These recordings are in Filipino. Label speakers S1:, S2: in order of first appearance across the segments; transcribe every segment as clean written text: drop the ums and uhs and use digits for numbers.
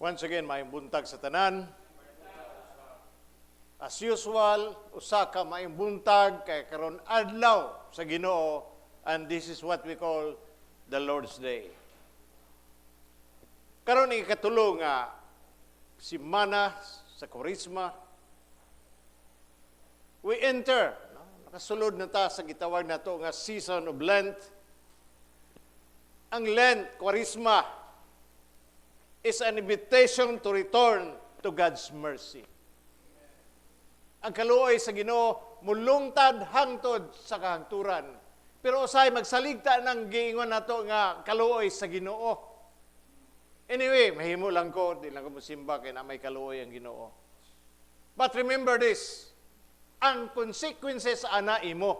S1: Once again, may buntag sa tanan. As usual, usa ka may buntag kay karon adlaw sa Ginoo, and this is what we call the Lord's Day. Karon ni ikatulo nga simana sa Kwaresma, we enter, nakasulod na ta sa gitawag nato nga season of Lent. Ang Lent, Kwaresma, is an invitation to return to God's mercy. Ang kalooy sa Ginoo mulungtad hangtod sa kahangturan. Pero usay magsaligta ng giingon nato nga kalooy sa Ginoo. Anyway, mahimo lang ko, di lang ko musimba kay na may kalooy ang Ginoo. But remember this, ang consequences ana imo.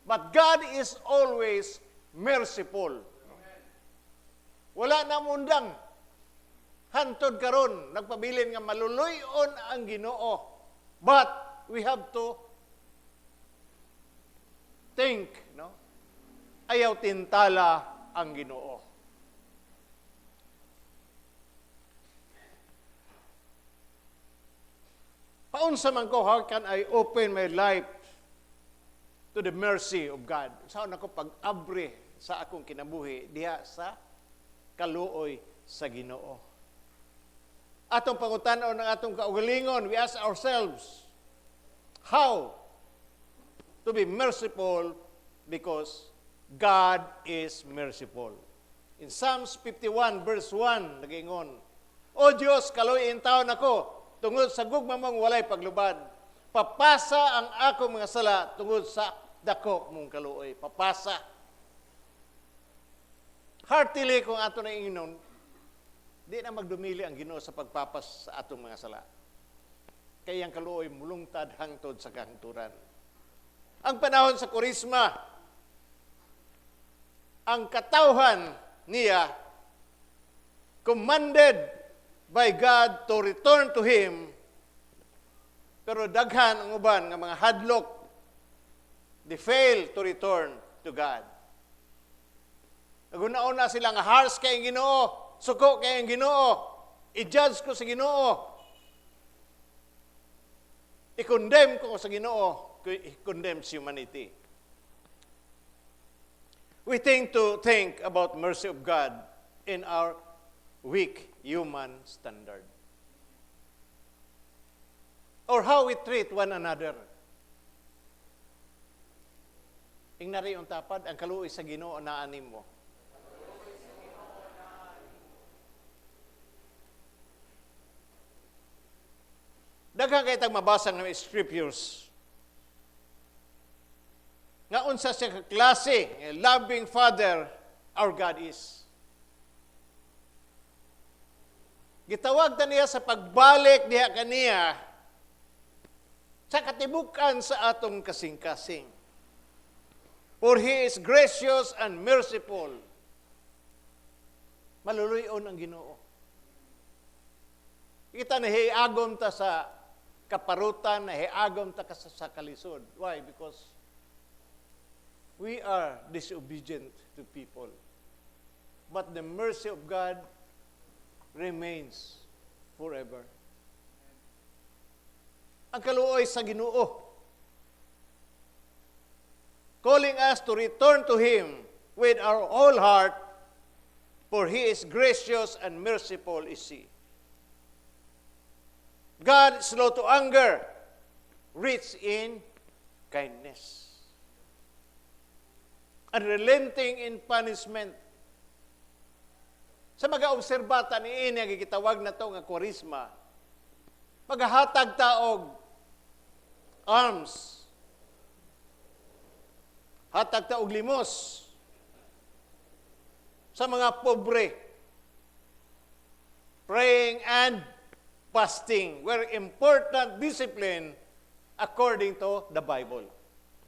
S1: But God is always merciful. Wala na mundang hantod karon nagpabilin nga maluluyon ang Ginoo. But we have to think, no? Ayaw tintala ang Ginoo. Paunsa man ko, how can I open my life to the mercy of God? Saan ako pag-abre sa akong kinabuhi diha sa kalooy sa Ginoo? Atong pangutanon ng atong kaugalingon, we ask ourselves, how to be merciful because God is merciful. In Psalms 51 verse 1, nag-ingon, O Diyos, kalooy in taon ako, tungod sa gugma mong walay paglubad. Papasa ang akong mga sala tungod sa dako mong kalooy. Papasa. Heartily kung ato na inginon, di na magdumili ang Ginoo sa pagpapas sa atong mga sala. Kaya ang kalooy mulungtad hangtod sa kahangturan. Ang panahon sa Kwaresma, ang katawhan niya commanded by God to return to Him, pero daghan ang uban nga mga hadlok, they fail to return to God. Naguna-una sila nga harsh kay ang Ginoo, suko kay ang Ginoo, i-judge ko sa Ginoo, i-condemn ko sa Ginoo, i-condemn humanity. We tend to think about mercy of God in our weak human standard. Or how we treat one another. Ingnari yung tapad, ang kalooy sa Ginoo na anim mo. Daghang kay tag mabasang ng scriptures. Nga unsa siya klase, loving Father our God is. Gitawag ta niya sa pagbalik diha kaniya sa katibukan sa atong kasing-kasing. For He is gracious and merciful. Maluluyon ang Ginoo. Kita na hiagom ta sa kaparutan, na hiagom ta sa kalisod. Why? Because we are disobedient to people. But the mercy of God remains forever. Ang kalooy sa Ginoo, calling us to return to Him with our whole heart, for He is gracious and merciful is He. God is slow to anger, rich in kindness, unrelenting in punishment. Sa mag-aobserbata ni ini ang gitawag na to nga Kwaresma, maghahatag taog arms, hatag taog limos sa mga pobre, praying and fasting were important discipline according to the Bible.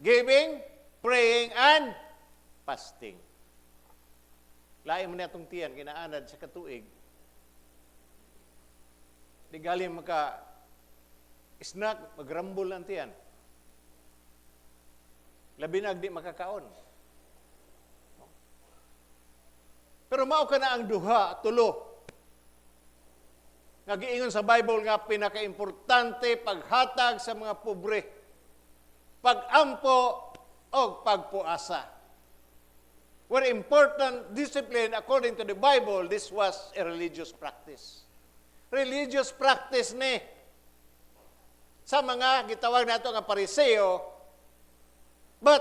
S1: Giving, praying, and fasting. Lain mo na itong tiyan, ginaanad sa katuig. Di galing snack, magrambol ang tiyan. Labi na di makakaon. Pero mao ka na ang duha, tulo. nga giingon sa Bible nga pinakaimportante paghatag sa mga pobre, pagampo o pagpuasa. Were important discipline according to the Bible, this was a religious practice. Religious practice ni sa mga gitawag nato nga pariseo, but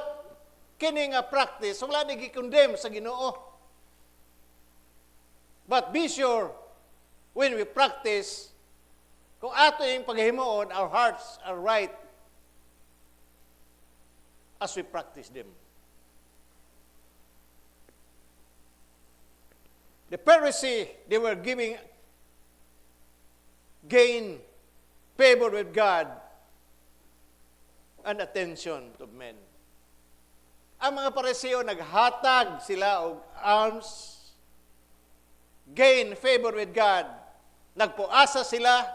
S1: kini nga practice wala ni gi-condemn sa Ginoo. But be sure, when we practice, kung ato yung paghimuon, our hearts are right as we practice them. The Pharisee, they were gain favor with God and attention to men. Ang mga Pariseo, naghatag sila og alms, gain favor with God, nagpuasa sila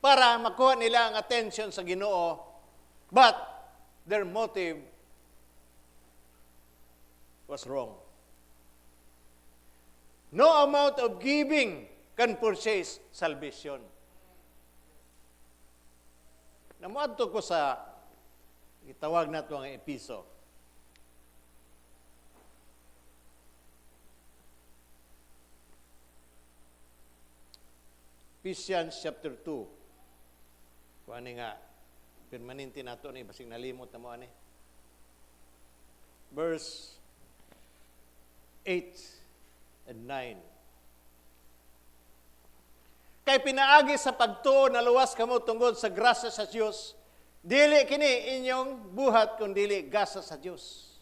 S1: para makuha nila ang attention sa Ginoo, but their motive was wrong. No amount of giving can purchase salvation. Namuadto ko sa gitawag nato ang episo. Ephesians chapter 2. Kung ano nga, permanente nato ni, basing nalimot na mo ani. Verse 8 and 9. Kay pinaagi sa pagtuo na luwas kamo tungod sa grasya sa Dios, dili kini inyong buhat kun dili gasa sa Dios.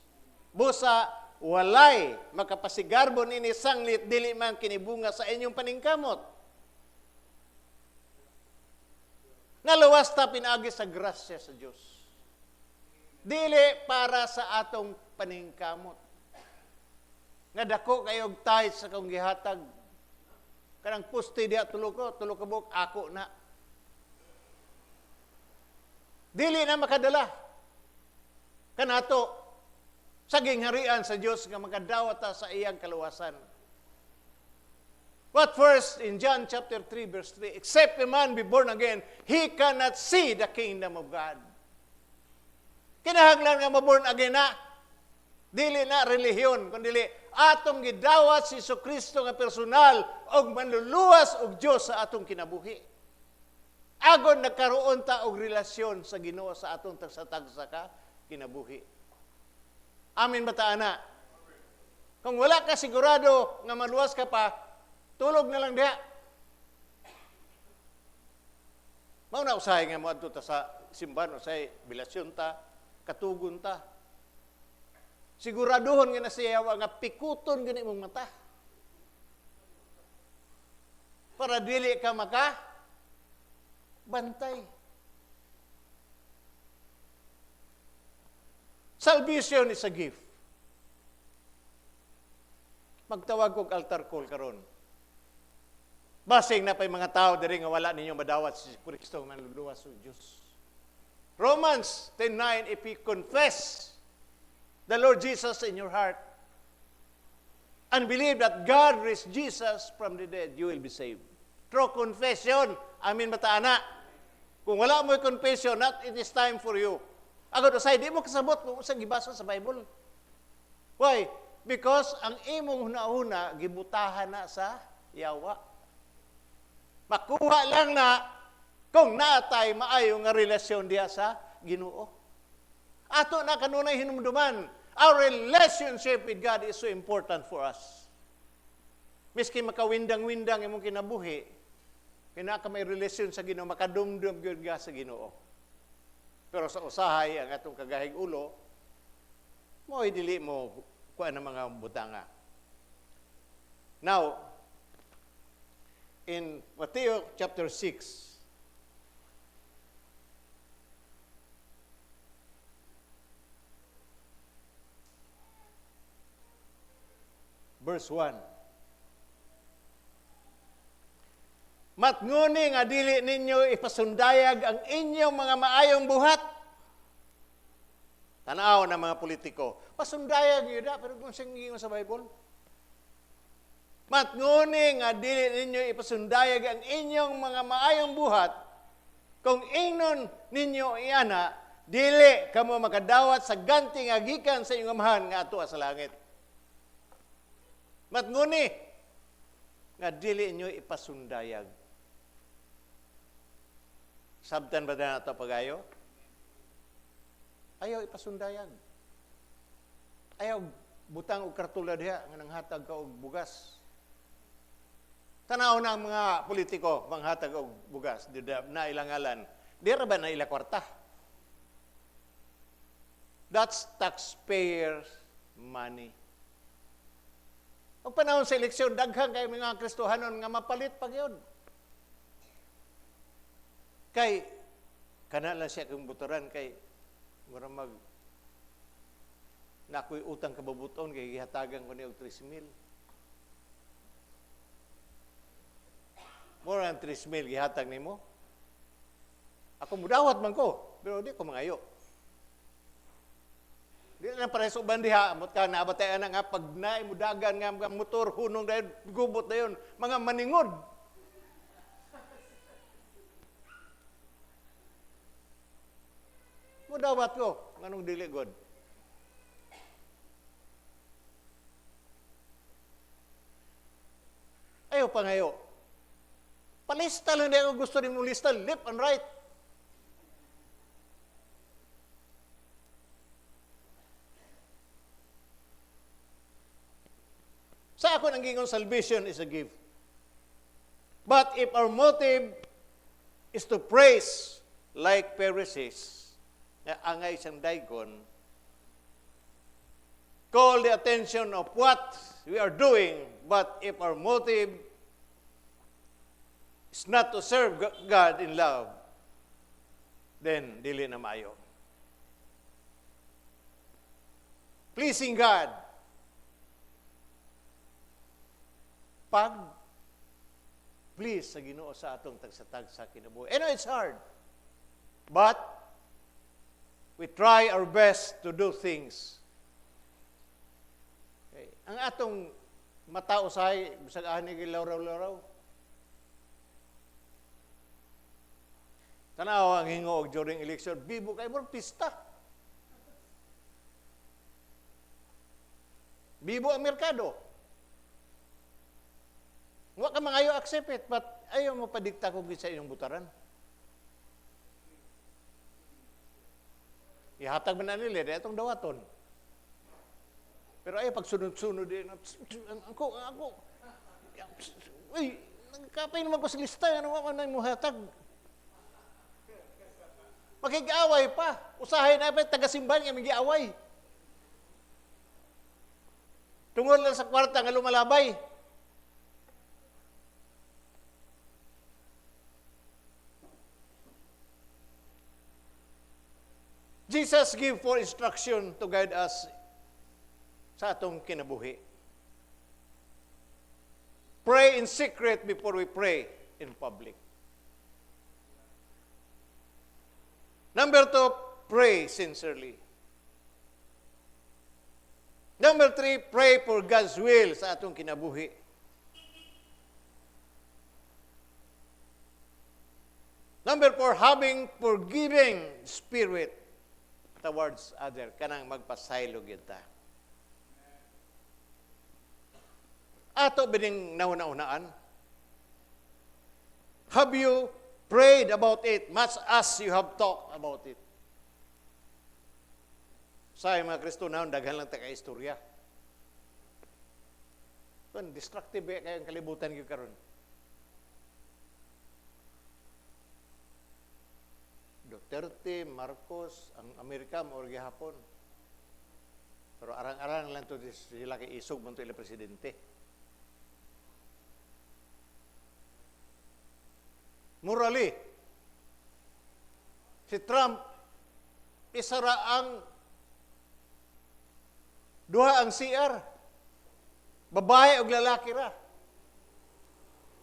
S1: Busa walay makapasigarbo nini sanglit dili man kini bunga sa inyong paningkamot. Naluwas ta pinaagi sa grasya sa Dios. Dili para sa atong paningkamot. Nga dako kayo og tithes sa kong gihatag. Kanang puste diha tulo ka buok ako na. Dili na makadala kanato sa gingharian sa Dios nga makadawat ta sa iyang kaluwasan. But first, in John chapter 3, verse 3, except a man be born again, he cannot see the kingdom of God. Kinahanglan nga ma-born again na, dili na relihiyon, kundi atong gidawat si Jesucristo nga personal og manluluwas og Dios sa atong kinabuhi. Agon nagkaroon ta og relasyon sa Ginoo sa atong tagsa-tagsa ka kinabuhi. Amin ba ta ana? Kung wala ka sigurado nga maluwas ka pa, tulog na lang diha. Mao na usahay nga mo adto ta sa simbahan, usahay bilasyon ta, katugon ta. Siguraduhon nga na siya nga pikuton gani imong mata. Para dili ka maka bantay. Salvation is a gift. Magtawag kog altar call karon. Basing na pa'y mga tao diri nga wala ninyo madawat si Kristo manluluwas sa Diyos. Romans 10:9, if you confess the Lord Jesus in your heart and believe that God raised Jesus from the dead, you will be saved. True confession. Amin ba ta ana? Kung wala mo confession, not it is time for you. Agad usay, di mo kasabot kung usang gibasa sa Bible. Why? Because ang imong huna-huna gibutahan na sa yawa. Makuha lang na kung naatay maayo nga relasyon diya sa Ginoo. Ato na kanunay hinumduman, our relationship with God is so important for us. Miski makawindang-windang imong kinabuhi, kinaka may relasyon sa Ginoo, makadumdum gyud ka sa Ginoo. Pero sa usahay ang atong kagahig ulo, mo'y dili mo kuan ang mga butanga. Now, in Matthew chapter 6, verse 1. Matnguni nga dili ninyo ipasundayag ang inyong mga maayong buhat. Tanaw na mga politiko. Pasundayag yun na, pero kung siyang sa Bible. Matnguni nga dili ninyo ipasundayag ang inyong mga maayong buhat, kung ingnon ninyo iana, dili kamo makadawat sa ganti nga gikan sa inyong amahan nga ato sa langit. Matnguni nga dili ninyo ipasundayag. Sabtan ba na ito pagayo? Ayaw ipasundayag. Ayaw butang og kartula diha nga nanghatag ka og bugas. Tanaw na ang mga politiko manghatag og bugas na ilangalan. Di ra ba na ila kwarta? That's taxpayer money. Ang panahon sa eleksyon, daghang kay mga Kristohanon nga mapalit pag yun. Kay, kana lang siya kung buturan, kay mura na ako'y utang kababuton, kay gihatagan ko niya og 3,000. More than 3,000 gihatag nimo. Ako mudawat man ko, pero di ko mangayo. Di na para sa uban diha, amot ka nabatayan nga pag naay mudagan nga motor hunong dayon, gubot dayon, mga maningod. Mudawat ko, nganong dili god. Ayaw pa ngayo. Palista lang na ako gusto rin mong lista, left and right. Sa ako nang gingon, salvation is a gift. But if our motive is to praise like Pharisees, na angay siyang dagon, call the attention of what we are doing, but if our motive is not to serve God in love, then dili na maayo. Pleasing God, pag please sa Ginoo sa atong tagsatag sa kinabuhi. I know it's hard, but we try our best to do things. Okay. Ang atong matao sahay, bisag ani gilaw-law. Tanaw ang hingog during election, bibo kay mo pista. Bibo ang merkado. Wa ka mangayo accept it, but ayaw mo padikta kung sa inyong butaran. Ihatag man na nila, itong dawaton. Pero ayaw pagsunod-sunod din. Ako, uy, nagkapay naman ko sa lista, ano man mo hatag? Makig-away pa. Usahay na pa, taga-simbahan nga mag-iaway. Tungod lang sa kwarta nga lumalabay. Jesus give for instruction to guide us sa atong kinabuhi. Pray in secret before we pray in public. Number 2, pray sincerely. Number 3, pray for God's will sa atong kinabuhi. Number 4, having forgiving spirit towards other. Kanang magpasaylo kita. Ato bining nauna-unaan. Have you prayed about it much as you have talked about it? Sa mga Kristohanon, daghan lang ta ka istorya. Kun destructive kay ang kalibutan gyud karon. Duterte, Marcos, ang Amerika mo gihapon. Pero arang-arang lang to sila kay isog man to ila presidente. Morally, si Trump, isa ra ang duha ang CR. Babae o lalaki ra.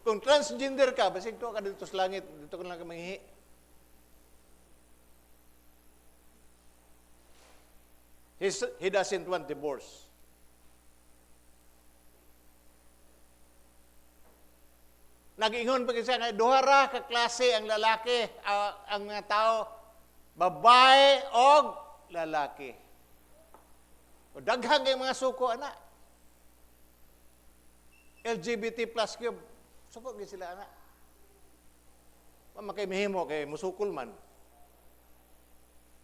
S1: Kung transgender ka, basig to ka dito sa langit, dito ka lang ka manghihi. He doesn't want divorce. nag-ingon pa siya nga duha ra ka klase ang lalaki, ang mga tao, babae o lalaki. O daghang kay mga suko ana. LGBT plus cube, suko gyud sila ana. Wa makay mihimo kay musukol man.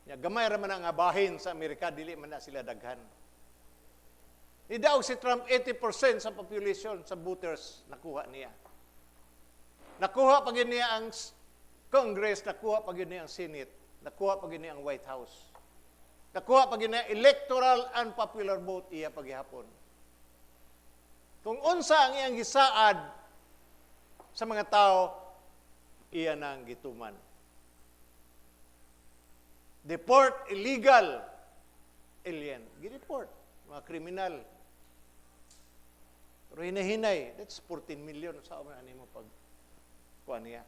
S1: Ya gamay ra man nga bahin sa Amerika, dili man na sila daghan. Nidaog si Trump 80% sa population sa voters nakuha niya. Nakuha pa gid niya ang Congress, nakuha pa gid niya ang Senate, nakuha pa gid niya ang White House. Nakuha pa gid niya electoral unpopular vote iya paghihapon. Kung unsa ang iyang gisaad sa mga tao, iya nang gituman. Deport illegal alien. Gi-deport mga kriminal. Pero hinahinay, that's 14 million sa man ani mo pag kuan niya.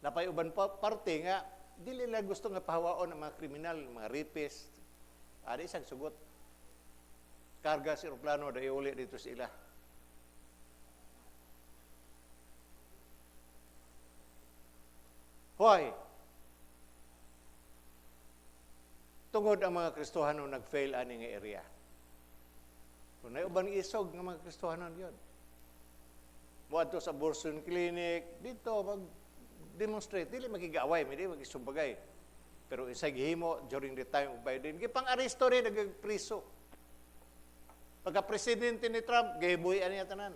S1: Napay uban pa parte nga dili nila gusto nga pahawaon ang mga kriminal, mga rapist. Ada isang sugot. Karga sa eroplano dahil uli dito sa ila. Why? Tungod ang mga Kristohanon nag-fail ani nga area. Kung na uban isog ng mga Kristohanon yun. Buadto sa abortion clinic, dito mag-demonstrate. Dili magigaway, hindi magisumbagay. Pero isa gihimo during the time of Biden, gipang-aresto rin, nagpriso. Pagka-presidente ni Trump, gihibuyan niya tanan.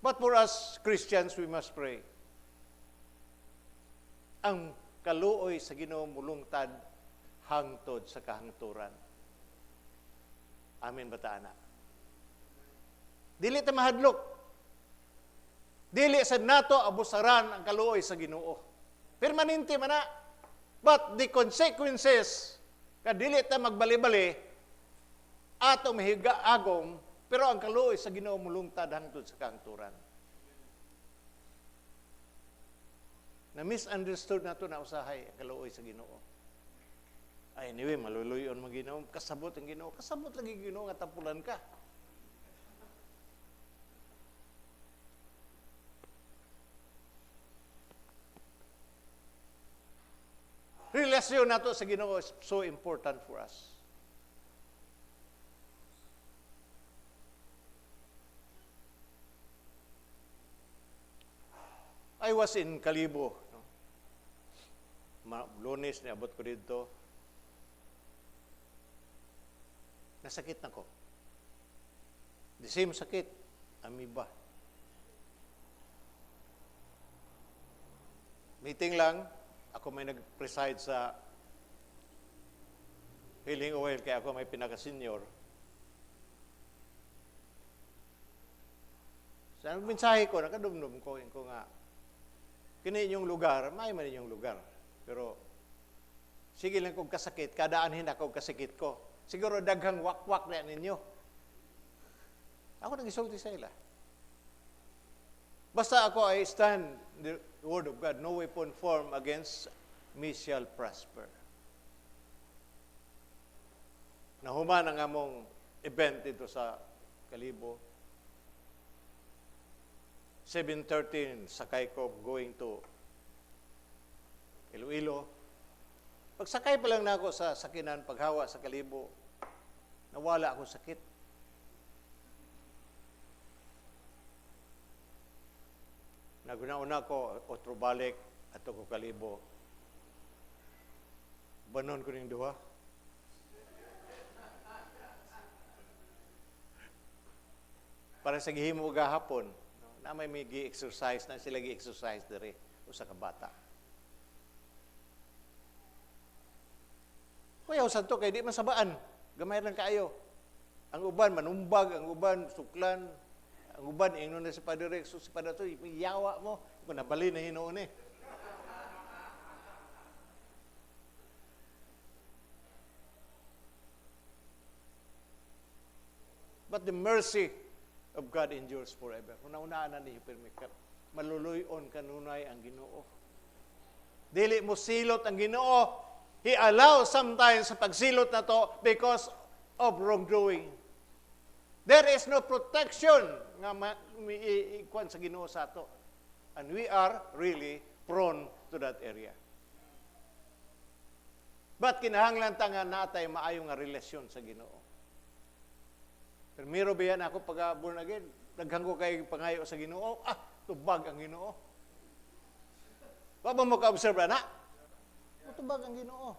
S1: But for us Christians, we must pray. Ang kalooy sa Ginoo mulungtad hangtod sa kahangturan. Amen bataana. Dili ta mahadlok. Dili sa nato abusaran ang kalooy sa Ginoo. Permanente man na. But the consequences kadili ta magbali-bali ato mahiga agom, pero ang kalooy sa Ginoo mulungtad hangtod sa kahangturan. Na misunderstood nato na usahay ang kalooy sa Ginoo. Ay, anyway, maluluyon mo Ginoo, kasabot ang Ginoo. Kasabot lagi Ginoo nga tapulan ka. Relasyon nato sa Ginoo is so important for us. I was in Kalibo. No? Lunes, niabot ko dito. Nasakit na ko. The same sakit, amoeba. Meeting lang, ako may nag-preside sa healing oil, kaya ako may pinaka-senior. Sa mensahe ko, nakadumdum ko nga, kini inyong lugar, may man inyong lugar. Pero, sige lang kong kasakit, kadaanhin ako kasakit ko. Siguro daghang wakwak na ninyo. Ako nag-isulti sa ila. Basta ako ay stand the word of God, no weapon formed against me shall prosper. Nahuman ang among event dito sa Kalibo. 7:13, sakay ko going to Iloilo. Pagsakay pa lang na ako sa sakinan, paghawa sa Kalibo, nawala ako sakit. Naguna-una ko, otro balik, ato ko Kalibo. Banon ko ng duha. Para sa gihimo gahapon, na may gi-exercise, na sila gi-exercise diri o sa kabata. Kuya, santo kay di masabaan. Gamay lang kaayo. Ang uban manumbag, ang uban suklan, ang uban ingnon na si Padre Rex, si Padre to, iyawa mo. Kung nabali na hinuon eh. But the mercy of God endures forever. Kung naunaan na ni Hipermikat, maluluyon kanunay ang Ginoo. Dili mo silot ang Ginoo. He allows sometimes sa pagsilot na to because of wrongdoing. There is no protection nga ikuan sa Ginoo sa ato. And we are really prone to that area. But kinahanglan ta nga natay maayo nga relasyon sa Ginoo. Primero biyan ako pag born again, naghanggo kay pangayo sa Ginoo, tubag ang Ginoo. Wa ba mo ka-observe na? Tubag ang Ginoo.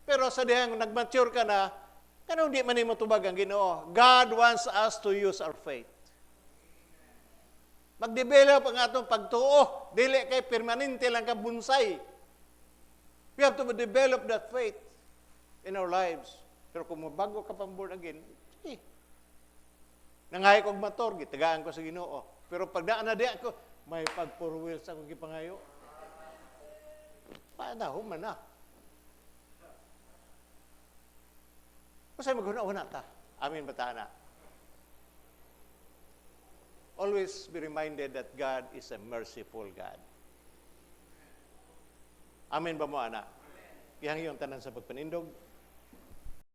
S1: Pero sa dihang nag-mature ka na, kano di man nimo tubag ang Ginoo? God wants us to use our faith. Mag-develop ang atong pagtuo, dili kay permanente lang ka bunsay. We have to develop that faith in our lives. Pero kung mabago ka pang born again, nangahay kong motor, gitagaan ko sa Ginoo. Pero pag daan na di ako, may pag-4 wheels akong gipangayo. Paano, human na. Kasi maghuna-una ta. Amin ba ta na? Always be reminded that God is a merciful God. Amen ba mo, anak? Yang iyong tanan sa pagpanindog,